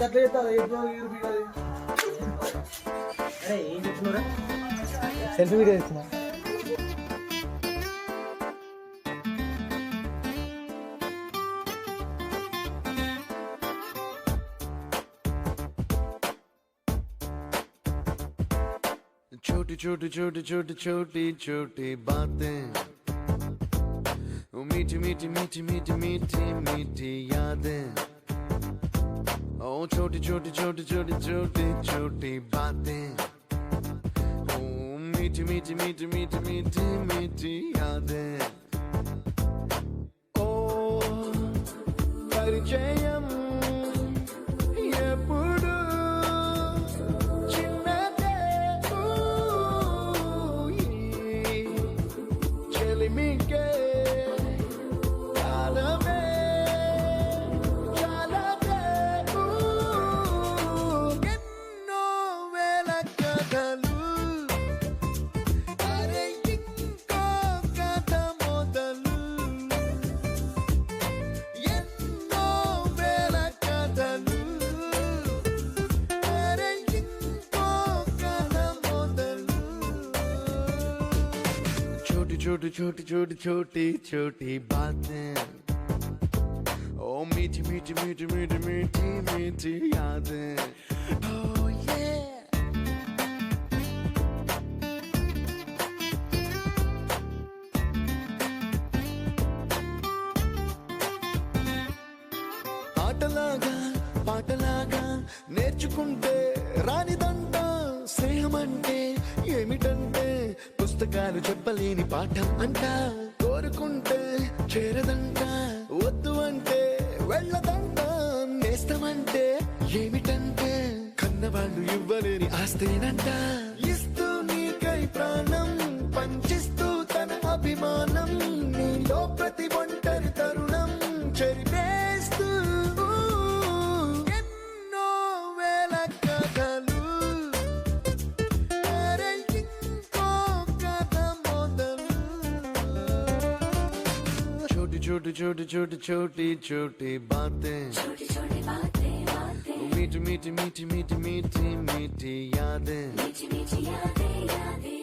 ఏం చెప్తున్నారా selfie video ఇస్తున్నా छोटी छोटी छोटी छोटी छोटी छोटी बातें, ओ मीठी मीठी मीठी मीठी मीठी मीठी यादें। ओ छोटी छोटी छोटी छोटी छोटी छोटी बातें, ओ मीठी मीठी मीठी मीठी मीठी मीठी यादें। ओ परिचयम ఎప్పుడు చిన్నదే చెలిమికే కాలమే చాలదే ఎన్నో వేల కథలు అరే ఇంకో కథ మొదలు ఎన్నో వేల కథలు అరే ఇంకో కథ మొదలు छोटी छोटी छोटी छोटी छोटी छोटी बातें, ओ मीठी मीठी मीठी मीठी मीठी मीठी यादें। Oh yeah. ఆటలాగా పాటలాగా నేర్చుకుంటే రానిదంట స్నేహం అంటే ఏమిటంటే పుస్తకాలు చెప్పలేని పాఠం అంట కోరుకుంటే చేరదంట వద్దు అంటే వెళ్ళదంట నేస్తమంటే ఏమిటంటే కన్నవాళ్ళు ఇవ్వలేని ఆస్తేనంట ఇస్తూ నీకై ప్రాణం పంచిస్తూ తన అభిమానం నీలో ప్రతి ఒంటరి తరుణం చెరిపేస్తూ ఎన్నో వేల కథలు అరే ఇంకో కథ మొదలు छोटी छोटी छोटी छोटी छोटी छोटी बातें, छोटी छोटी बातें बातें मीठी मीठी मीठी मीठी मीठी मीठी यादें। मीठी मीठी यादें यादें